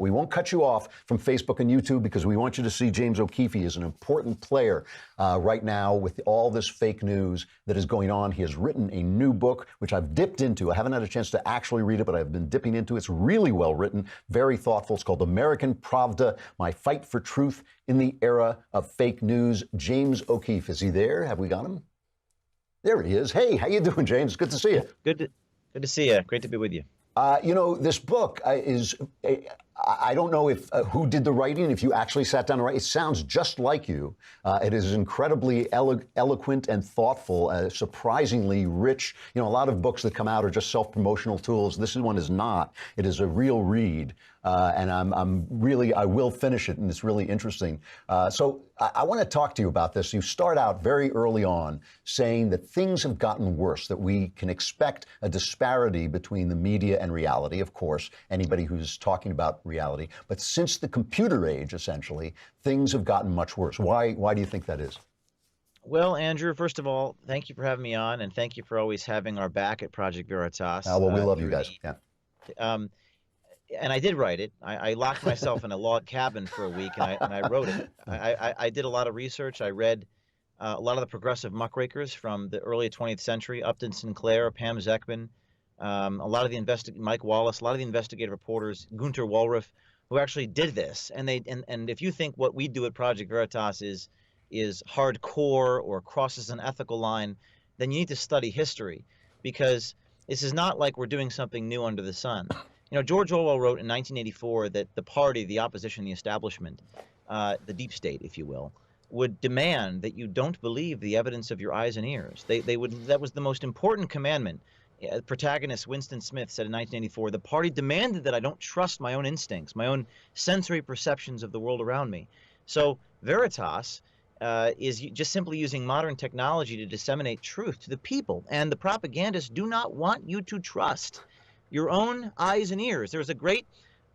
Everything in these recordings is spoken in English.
We won't cut you off from Facebook and YouTube because we want you to see James O'Keefe is an important player right now with all this fake news that is going on. He has written a new book, which I've dipped into. I haven't had a chance to actually read it, but I've been dipping into it. It's really well written, very thoughtful. It's called American Pravda, My Fight for Truth in the Era of Fake News. James O'Keefe, is he there? Have we got him? There he is. Hey, how you doing, James? Good to see you. Good to see you. Great to be with you. This book I don't know if who did the writing, if you actually sat down and write. It sounds just like you. It is incredibly eloquent and thoughtful, surprisingly rich. A lot of books that come out are just self-promotional tools. This one is not. It is a real read. And I will finish it, and it's really interesting. So I want to talk to you about this. You start out very early on saying that things have gotten worse, that we can expect a disparity between the media and reality, of course, anybody who's talking about reality. But since the computer age, essentially, things have gotten much worse. Why do you think that is? Well, Andrew, first of all, thank you for having me on, and thank you for always having our back at Project Veritas. Well, we love you guys. Yeah. And I did write it. I locked myself in a log cabin for a week, and I wrote it. I did a lot of research. I read a lot of the progressive muckrakers from the early 20th century, Upton Sinclair, Pam Zeckman, a lot of the Mike Wallace, a lot of the investigative reporters, Gunter Wallraff, who actually did this. And if you think what we do at Project Veritas is hardcore or crosses an ethical line, then you need to study history, because this is not like we're doing something new under the sun. George Orwell wrote in 1984 that the party, the opposition, the establishment, the deep state, if you will, would demand that you don't believe the evidence of your eyes and ears. That was the most important commandment. Protagonist Winston Smith said in 1984, the party demanded that I don't trust my own instincts, my own sensory perceptions of the world around me. So Veritas is just simply using modern technology to disseminate truth to the people. And the propagandists do not want you to trust your own eyes and ears. There's a great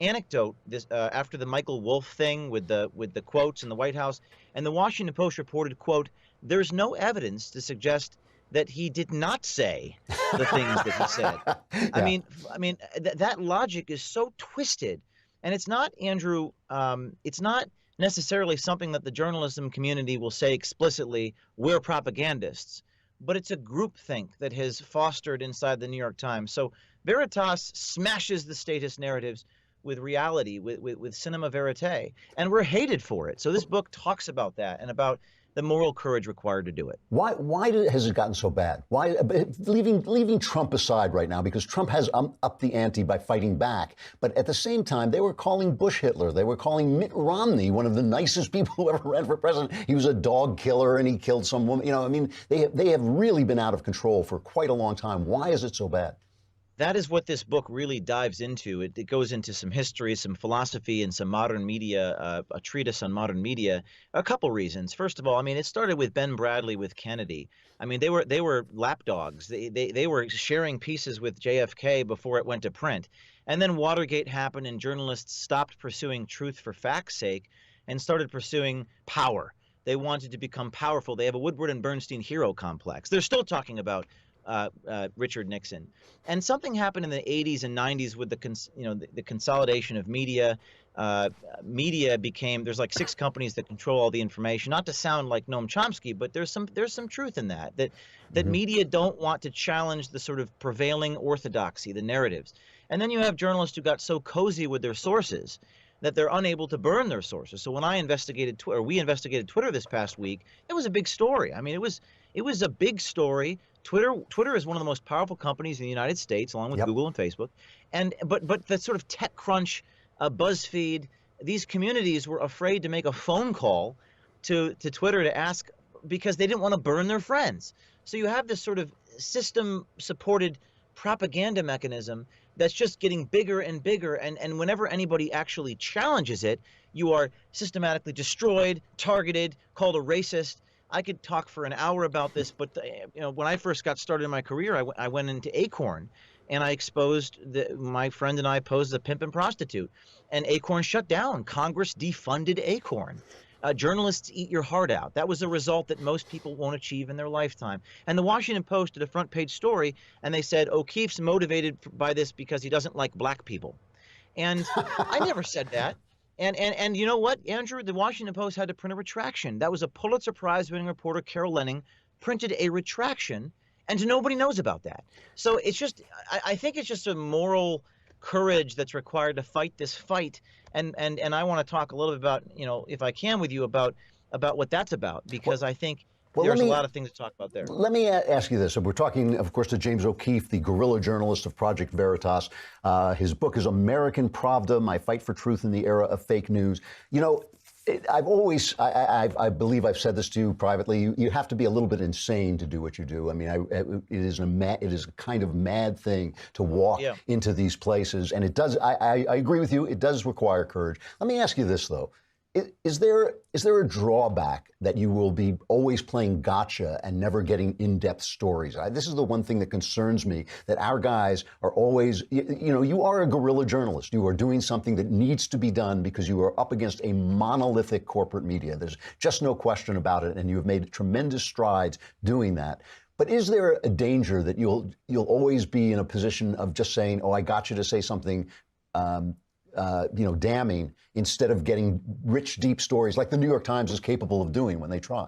anecdote after the Michael Wolff thing with the quotes in the White House, and the Washington Post reported, quote, there's no evidence to suggest that he did not say the things that he said. Yeah. I mean that logic is so twisted, and it's not, Andrew, it's not necessarily something that the journalism community will say explicitly, we're propagandists, but it's a groupthink that has fostered inside the New York Times. So Veritas smashes the statist narratives with reality, with cinema verite, and we're hated for it. So this book talks about that and about the moral courage required to do it. Why has it gotten so bad? Why, leaving Trump aside right now, because Trump has upped the ante by fighting back. But at the same time, they were calling Bush Hitler. They were calling Mitt Romney one of the nicest people who ever ran for president. He was a dog killer and he killed some woman. They have really been out of control for quite a long time. Why is it so bad? That is what this book really dives into. It goes into some history, some philosophy, and some modern media, a treatise on modern media. A couple reasons. First of all, it started with Ben Bradley with Kennedy. They were lapdogs. They were sharing pieces with JFK before it went to print. And then Watergate happened, and journalists stopped pursuing truth for fact's sake and started pursuing power. They wanted to become powerful. They have a Woodward and Bernstein hero complex. They're still talking about Richard Nixon. And something happened in the 80s and 90s with the consolidation of media. Media became, there's like 6 companies that control all the information. Not to sound like Noam Chomsky, but there's some truth in that media don't want to challenge the sort of prevailing orthodoxy, the narratives. And then you have journalists who got so cozy with their sources that they're unable to burn their sources. So when we investigated Twitter this past week, it was a big story. It was a big story. Twitter is one of the most powerful companies in the United States, along with Google and Facebook. But the sort of TechCrunch, BuzzFeed, these communities were afraid to make a phone call to Twitter to ask, because they didn't want to burn their friends. So you have this sort of system-supported propaganda mechanism that's just getting bigger and bigger, and whenever anybody actually challenges it, you are systematically destroyed, targeted, called a racist. I could talk for an hour about this, but when I first got started in my career, I went into Acorn, and I exposed my friend and I posed a pimp and prostitute, and Acorn shut down. Congress defunded Acorn. Journalists eat your heart out. That was a result that most people won't achieve in their lifetime. And the Washington Post did a front page story, and they said O'Keefe's motivated by this because he doesn't like black people. And I never said that. And you know what, Andrew? The Washington Post had to print a retraction. That was a Pulitzer Prize-winning reporter, Carol Lenning, printed a retraction, and nobody knows about that. So it's just, I think it's just a moral courage that's required to fight this fight. And I want to talk a little bit about, if I can, with you about what that's about, because I think Well, there's a lot of things to talk about there. let me ask you this. We're talking, of course, to James O'Keefe, the guerrilla journalist of Project Veritas. His book is American Pravda, My Fight for Truth in the Era of Fake News. I've always, I believe I've said this to you privately, you have to be a little bit insane to do what you do. I mean, it is a kind of mad thing to walk into these places. And it does, I agree with you, it does require courage. Let me ask you this, though. Is there a drawback that you will be always playing gotcha and never getting in-depth stories? This is the one thing that concerns me, that our guys are always, you are a guerrilla journalist. You are doing something that needs to be done because you are up against a monolithic corporate media. There's just no question about it, and you have made tremendous strides doing that. But is there a danger that you'll always be in a position of just saying, oh, I got you to say something damning, instead of getting rich, deep stories like the New York Times is capable of doing when they try?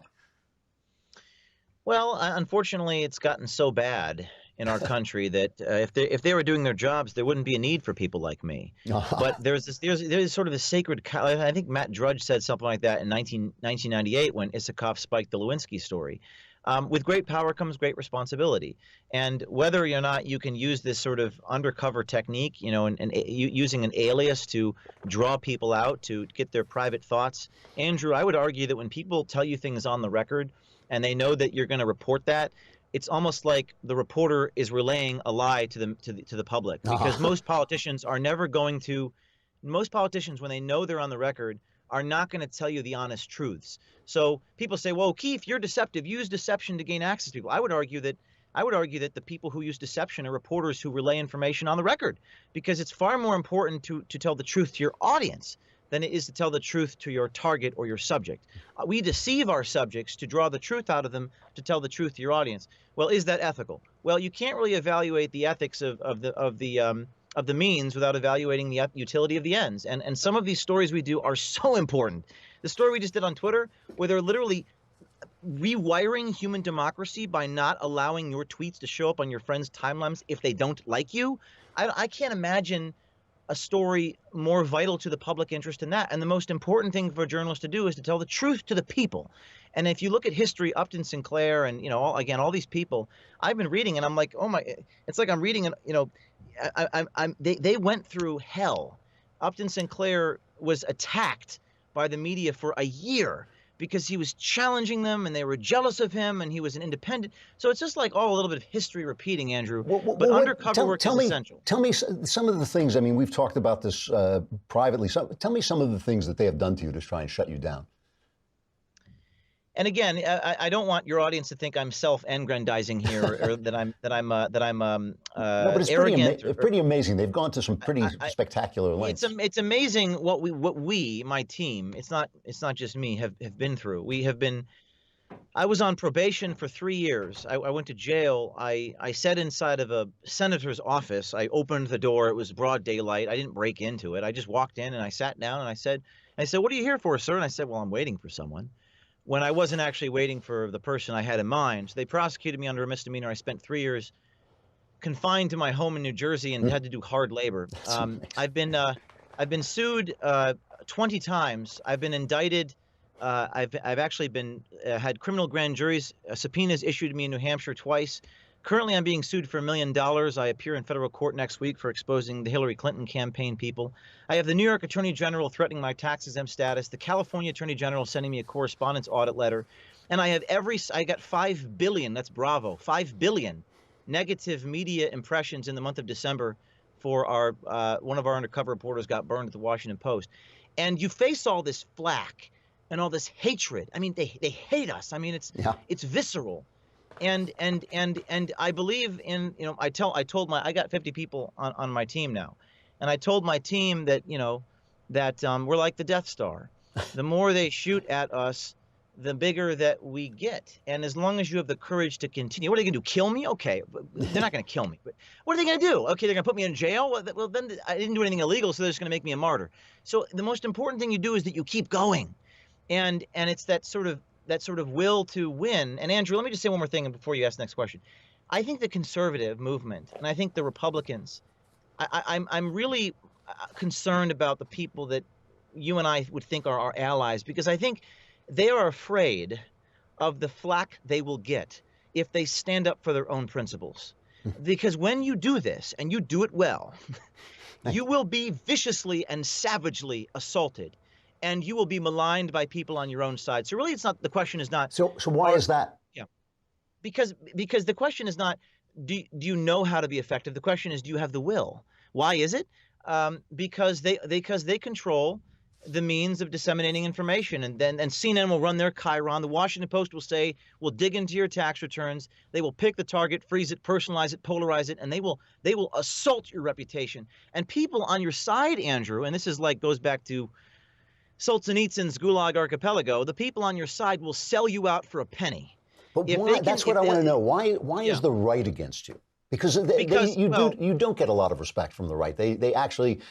Well, unfortunately, it's gotten so bad in our country that if they were doing their jobs, there wouldn't be a need for people like me. But there's sort of a sacred cow. I think Matt Drudge said something like that in 1998 when Isikoff spiked the Lewinsky story. With great power comes great responsibility. And whether or not you can use this sort of undercover technique, and using an alias to draw people out, to get their private thoughts, Andrew, I would argue that when people tell you things on the record and they know that you're going to report that, it's almost like the reporter is relaying a lie to the public, because most politicians, when they know they're on the record, are not going to tell you the honest truths. So people say, well, Keith, you're deceptive. Use deception to gain access to people. I would argue that the people who use deception are reporters who relay information on the record, because it's far more important to tell the truth to your audience than it is to tell the truth to your target or your subject. We deceive our subjects to draw the truth out of them, to tell the truth to your audience. Well, is that ethical? Well, you can't really evaluate the ethics of the means without evaluating the utility of the ends. And some of these stories we do are so important. The story we just did on Twitter, where they're literally rewiring human democracy by not allowing your tweets to show up on your friends' timelines if they don't like you. I can't imagine a story more vital to the public interest than that. And the most important thing for a journalist to do is to tell the truth to the people. And if you look at history, Upton Sinclair and, all these people, I've been reading and I'm like, oh my, it's like I'm reading, they went through hell. Upton Sinclair was attacked by the media for a year because he was challenging them and they were jealous of him and he was an independent. So it's just like a little bit of history repeating, Andrew. But undercover work is essential. Tell me some of the things. I mean, we've talked about this privately. So tell me some of the things that they have done to you to try and shut you down. And again, I don't want your audience to think I'm self-aggrandizing here, or that I'm No, but it's arrogant. pretty amazing. They've gone to some pretty spectacular lengths. It's amazing what we, my team, it's not just me, have been through. I was on probation for 3 years. I went to jail. I sat inside of a senator's office. I opened the door. It was broad daylight. I didn't break into it. I just walked in and I sat down and I said, "What are you here for, sir?" And I said, "Well, I'm waiting for someone," when I wasn't actually waiting for the person I had in mind. So they prosecuted me under a misdemeanor. I spent 3 years confined to my home in New Jersey and had to do hard labor. I've been sued 20 times. I've been indicted. I've actually been had criminal grand juries subpoenas issued to me in New Hampshire twice. Currently, I'm being sued for $1 million. I appear in federal court next week for exposing the Hillary Clinton campaign people. I have the New York Attorney General threatening my tax-exempt status, the California Attorney General sending me a correspondence audit letter, and I got 5 billion, that's bravo, 5 billion negative media impressions in the month of December for our one of our undercover reporters got burned at the Washington Post. And you face all this flack and all this hatred. I mean, they hate us. I mean, it's visceral. And I believe in, I got 50 people on my team now. And I told my team that, that we're like the Death Star. The more they shoot at us, the bigger that we get. And as long as you have the courage to continue, what are they going to do? Kill me? Okay, but they're not going to kill me. But what are they going to do? Okay, they're going to put me in jail? Well, then I didn't do anything illegal, so they're just going to make me a martyr. So the most important thing you do is that you keep going. And it's that sort of will to win. And Andrew, let me just say one more thing before you ask the next question. I think the conservative movement, and I think the Republicans, I'm really concerned about the people that you and I would think are our allies, because I think they are afraid of the flack they will get if they stand up for their own principles. Because when you do this, and you do it well, you will be viciously and savagely assaulted, and you will be maligned by people on your own side. So really, it's not, the question is not. So why is that? Yeah, because the question is not, do you know how to be effective? The question is, do you have the will? Why is it? Because they control the means of disseminating information, and CNN will run their chyron. The Washington Post will say, we'll dig into your tax returns. They will pick the target, freeze it, personalize it, polarize it, and they will assault your reputation. And people on your side, Andrew, and this is like, goes back to Solzhenitsyn's Gulag Archipelago, the people on your side will sell you out for a penny. But why? That's what I want to know. Why is the right against you? Because you don't get a lot of respect from the right. They actually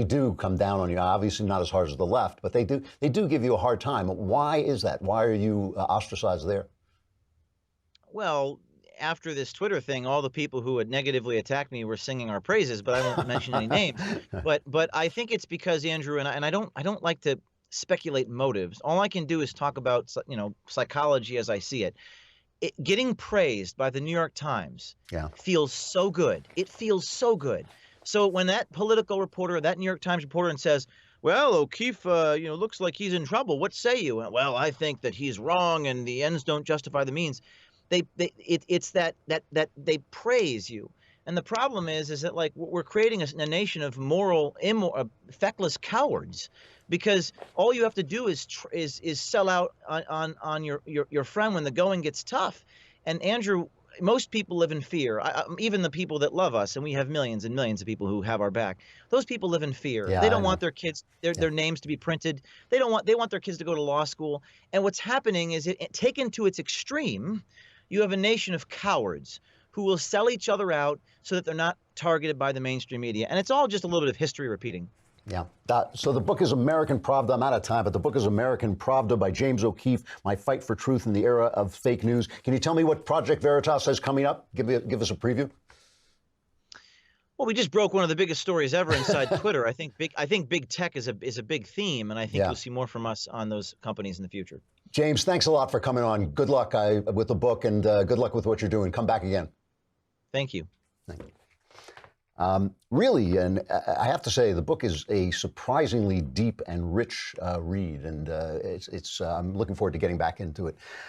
do come down on you. Obviously not as hard as the left, but they do give you a hard time. Why is that? Why are you ostracized there? Well, after this Twitter thing, all the people who had negatively attacked me were singing our praises, but I won't mention any names. But I think it's because, Andrew, and I don't like to speculate motives. All I can do is talk about, psychology as I see it. Getting praised by the New York Times feels so good. It feels so good. So when that political reporter, that New York Times reporter, and says, well, O'Keefe, looks like he's in trouble. What say you? Well, I think that he's wrong, and the ends don't justify the means. It's that they praise you. And the problem is that, like, we're creating a nation of feckless cowards, because all you have to do is sell out on your friend when the going gets tough. And Andrew, most people live in fear. Even the people that love us, and we have millions and millions of people who have our back. Those people live in fear. Yeah, they don't want their kids, their names to be printed. They want their kids to go to law school. And what's happening is, taken to its extreme, you have a nation of cowards who will sell each other out so that they're not targeted by the mainstream media. And it's all just a little bit of history repeating. Yeah. So the book is American Pravda. I'm out of time, but the book is American Pravda by James O'Keefe, My Fight for Truth in the Era of Fake News. Can you tell me what Project Veritas has coming up? Give us a preview. Well, we just broke one of the biggest stories ever inside Twitter. I think big tech is a big theme, and I think you'll see more from us on those companies in the future. James, thanks a lot for coming on. Good luck with the book, and good luck with what you're doing. Come back again. Thank you. Thank you. Really, and I have to say, the book is a surprisingly deep and rich read, and I'm looking forward to getting back into it.